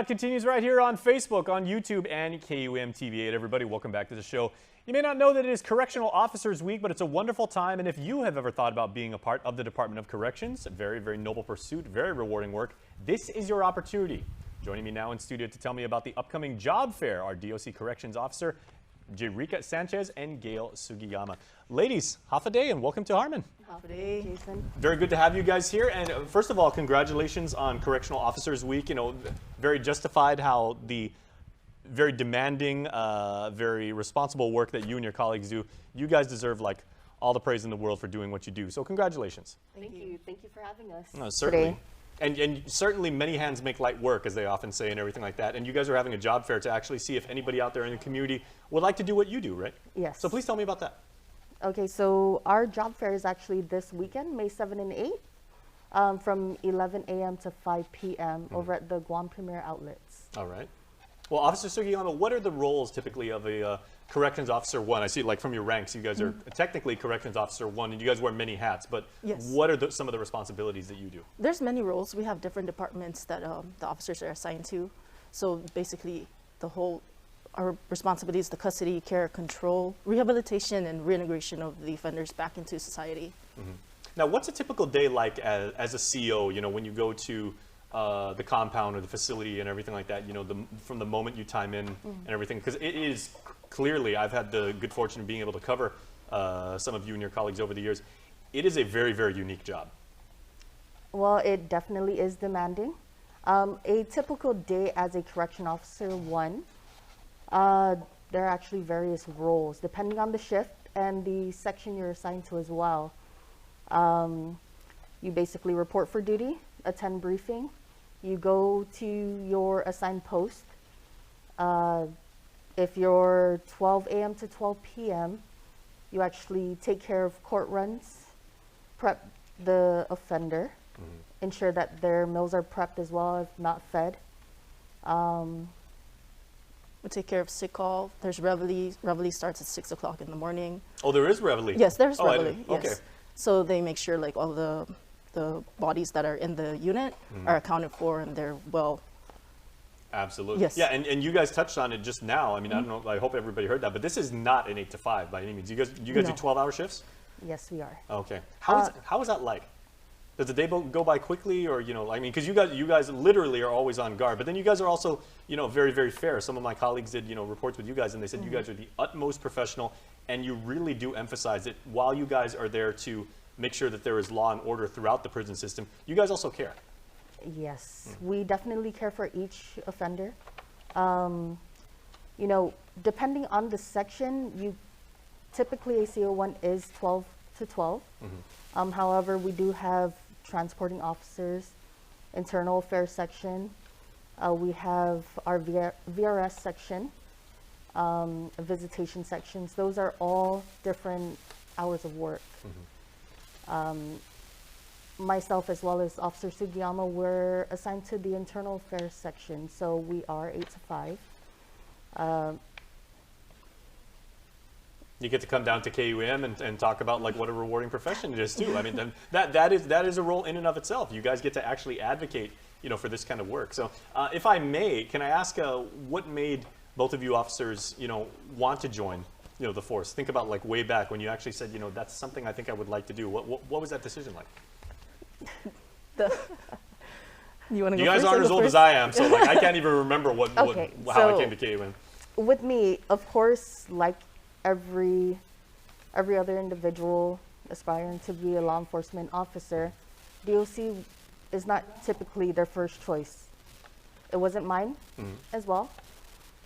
Continues right here on Facebook, on YouTube, and KUM TV8. Everybody, welcome back to the show. You may not know that it is Correctional Officers Week, but it's a wonderful time. And if you have ever thought about being a part of the Department of Corrections, a very, very noble pursuit, very rewarding work, this is your opportunity. Joining me now in studio to tell me about the upcoming job fair are DOC Corrections Officer Jerika Sanchez and Gail Sugiyama. Ladies, half a day and welcome to Harmon. Half a day, Jason. Very good to have you guys here. And first of all, congratulations on Correctional Officers Week. You know, very justified how the very demanding, very responsible work that you and your colleagues do. You guys deserve like all the praise in the world for doing what you do. So congratulations. Thank you. Thank you for having us. No, certainly. And certainly many hands make light work, as they often say, and everything like that. And you guys are having a job fair to actually see if anybody out there in the community would like to do what you do, right? Yes. So please tell me about that. Okay, so our job fair is actually this weekend, May 7 and 8, from 11 a.m. to 5 p.m. over at the Guam Premier Outlets. All right. Well, Officer Sugiyama, what are the roles typically of a Corrections Officer 1? I see, like, from your ranks, you guys are technically Corrections Officer 1, and you guys wear many hats, but what are some of the responsibilities that you do? There's many roles. We have different departments that the officers are assigned to. So basically, our responsibility is the custody, care, control, rehabilitation, and reintegration of the offenders back into society. Now, what's a typical day like as a CO, you know, when you go to the compound or the facility and everything like that, you know, from the moment you time in and everything? Because it is clearly, I've had the good fortune of being able to cover some of you and your colleagues over the years. It is a very, very unique job. Well, it definitely is demanding. A typical day as a Correction Officer 1, there are actually various roles depending on the shift and the section you're assigned to as well. You basically report for duty, attend briefing, you go to your assigned post. If you're 12 a.m. to 12 p.m., you actually take care of court runs, prep the offender, ensure that their meals are prepped as well, if not fed. We take care of sick call. There's reveille. Reveille starts at 6 o'clock in the morning. Oh, there is reveille? Yes, there's reveille. Yes. Okay. So they make sure like all the bodies that are in the unit are accounted for and they're well. Absolutely. Yes. Yeah, and you guys touched on it just now. I mean, I don't know, I hope everybody heard that, but this is not an 8 to 5 by any means. You guys do 12-hour shifts? Yes, we are. Okay. How is that like? Does the day go by quickly, or, you know, I mean, because you guys literally are always on guard, but then you guys are also, you know, very, very fair. Some of my colleagues did, you know, reports with you guys, and they said you guys are the utmost professional, and you really do emphasize it. While you guys are there to make sure that there is law and order throughout the prison system, you guys also care. Yes, we definitely care for each offender. You know, depending on the section, typically a CO1 is 12 to 12. However, we do have transporting officers, internal affairs section. We have our VRS section, visitation sections. Those are all different hours of work. Myself as well as Officer Sugiyama were assigned to the internal affairs section, so we are 8 to 5. You get to come down to KUM and talk about like what a rewarding profession it is too. I mean, that is a role in and of itself. You guys get to actually advocate, you know, for this kind of work. So, if I may, can I ask what made both of you officers, you know, want to join, you know, the force? Think about like way back when you actually said, you know, that's something I think I would like to do. What was that decision like? You guys aren't as old as I am, so like I can't even remember how I came to KUM. With me, of course, like every other individual aspiring to be a law enforcement officer, DOC is not typically their first choice. It wasn't mine as well.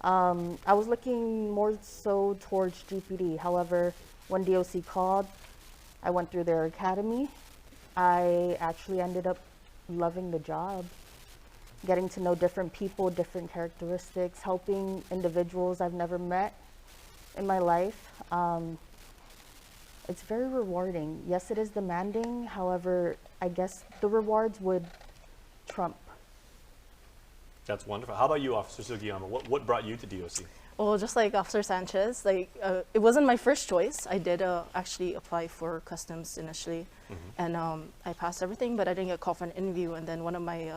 I was looking more so towards GPD. However, when DOC called, I went through their academy. I actually ended up loving the job, getting to know different people, different characteristics, helping individuals I've never met in my life. It's very rewarding. Yes, it is demanding. However, I guess the rewards would trump. That's wonderful. How about you, Officer Sugiyama? What brought you to DOC? Well, just like Officer Sanchez, like it wasn't my first choice. I did actually apply for customs initially, and I passed everything, but I didn't get called for an interview. And then one of my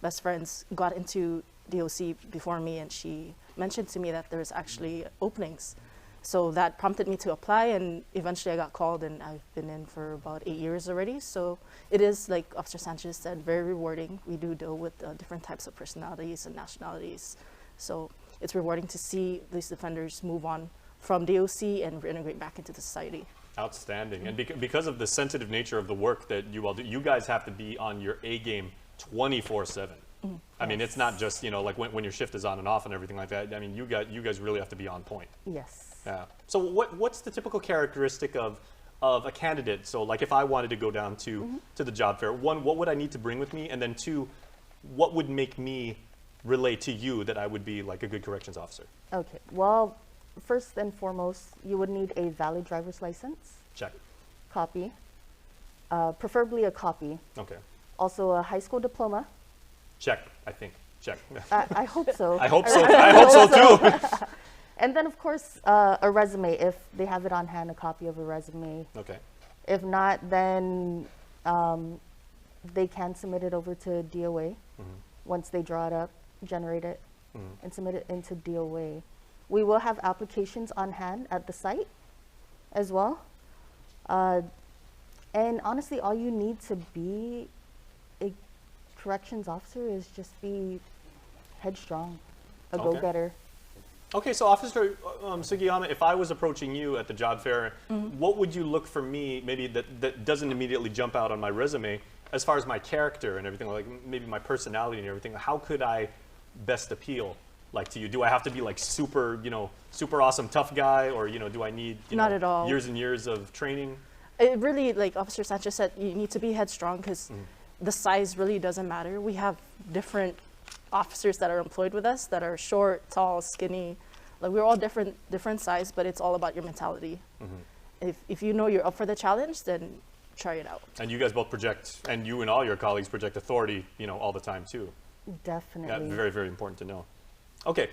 best friends got into DOC before me, and she mentioned to me that there's actually openings. So that prompted me to apply, and eventually I got called, and I've been in for about 8 years already. So it is, like Officer Sanchez said, very rewarding. We do deal with different types of personalities and nationalities. So it's rewarding to see these defenders move on from DOC and reintegrate back into the society. Outstanding. And because of the sensitive nature of the work that you all do, you guys have to be on your A game 24/7. I mean, it's not just, you know, like when your shift is on and off and everything like that. I mean, you guys really have to be on point. Yes. Yeah. So what's the typical characteristic of a candidate? So like if I wanted to go down to the job fair, one, what would I need to bring with me? And then two, what would make me relate to you that I would be like a good corrections officer? Okay. Well, first and foremost, you would need a valid driver's license. Check. Copy. Preferably a copy. Okay. Also a high school diploma. Check, I think. Check. I hope so. I hope so. I hope so too. And then, of course, a resume, if they have it on hand, a copy of a resume. Okay. If not, then they can submit it over to DOA. Once they draw it up, generate it, and submit it into DOA. We will have applications on hand at the site as well. And honestly, all you need to be a corrections officer is just be headstrong, a Okay. go-getter. Okay, so Officer Sugiyama, if I was approaching you at the job fair, what would you look for me, maybe that doesn't immediately jump out on my resume, as far as my character and everything, like maybe my personality and everything? How could I best appeal, like, to you? Do I have to be like super, super awesome tough guy, or do I need Not at all. years and years of training? It really, like Officer Sanchez said, you need to be headstrong because the size really doesn't matter. We have different officers that are employed with us that are short, tall, skinny. Like, we're all different size, but it's all about your mentality. If you know you're up for the challenge, then try it out. And you guys both project, and you and all your colleagues project authority, all the time too. Definitely. Yeah, very, very important to know. Okay,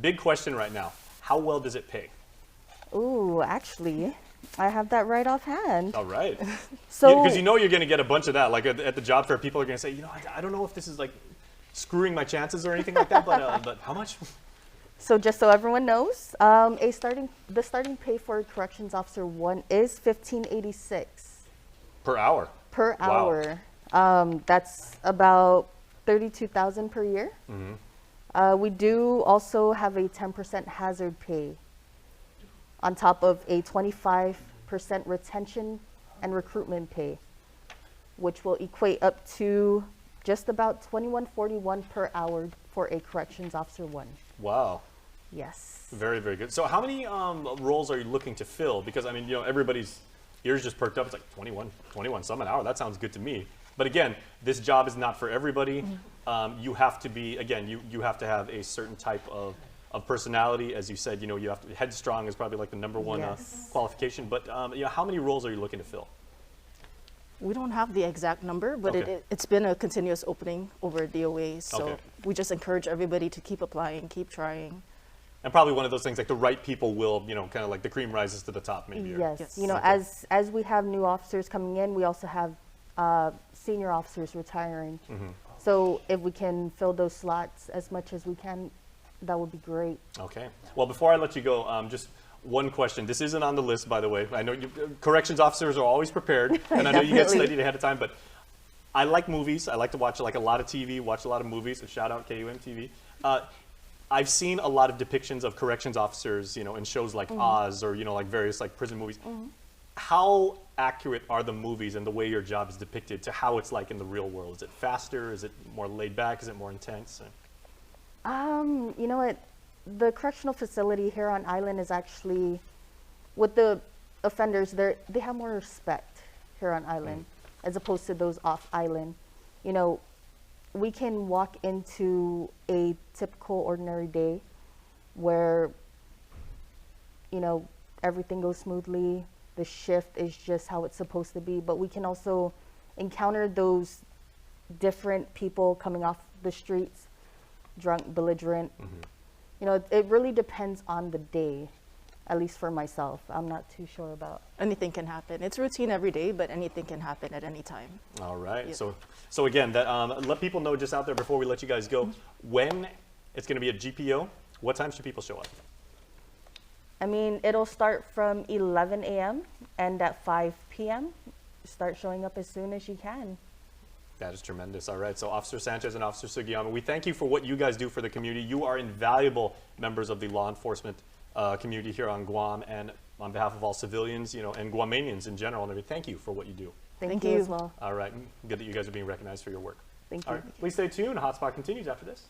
big question right now. How well does it pay? Ooh, actually, I have that right offhand. All right. So, Because you're going to get a bunch of that. Like at the job fair, people are going to say, I don't know if this is like screwing my chances or anything like that, but how much? So just so everyone knows, the starting pay for a corrections officer 1 is $15.86 Per hour? per Wow. hour. That's about $32,000 per year. We do also have a 10% hazard pay on top of a 25% retention and recruitment pay, which will equate up to just about $21.41 per hour for a corrections officer 1. Wow. Yes. Very, very good. So how many roles are you looking to fill? Because, I mean, everybody's ears just perked up. It's like 21 some an hour. That sounds good to me. But again, this job is not for everybody. You have to be, again, you have to have a certain type of personality. As you said, you have to, headstrong is probably like the number one Yes. qualification. But how many roles are you looking to fill? We don't have the exact number, but Okay. it's been a continuous opening over DOA. So Okay. we just encourage everybody to keep applying, keep trying. And probably one of those things, like the right people will, kind of like the cream rises to the top, maybe. or- Yes. Yes. Okay. As we have new officers coming in, we also have senior officers retiring. So if we can fill those slots as much as we can, that would be great. Okay. Well, before I let you go, just one question. This isn't on the list, by the way. I know corrections officers are always prepared, and I know you get Definitely. studied ahead of time, but I like movies. I like to watch like a lot of TV, watch a lot of movies. So shout out KUM TV. I've seen a lot of depictions of corrections officers, in shows like Oz or, like various like prison movies. How accurate are the movies and the way your job is depicted to how it's like in the real world? Is it faster? Is it more laid back? Is it more intense? You know what? The correctional facility here on island is actually, with the offenders, they have more respect here on island as opposed to those off island. We can walk into a typical ordinary day where, everything goes smoothly. The shift is just how it's supposed to be. But we can also encounter those different people coming off the streets, drunk, belligerent. It really depends on the day. at least for myself. I'm not too sure about. Anything can happen. It's routine every day, but anything can happen at any time. All right. Yeah. So again, that let people know just out there before we let you guys go when it's going to be at GPO. What time should people show up? I mean, it'll start from 11 a.m. and at 5 p.m. Start showing up as soon as you can. That is tremendous. All right. So Officer Sanchez and Officer Sugiyama, we thank you for what you guys do for the community. You are invaluable members of the law enforcement community here on Guam, and on behalf of all civilians, you know, and Guamanians in general, and everything, thank you for what you do. Thank Thank you you. as well. All right. Good that you guys are being recognized for your work. Thank All you. right. Please stay tuned. Hotspot continues after this.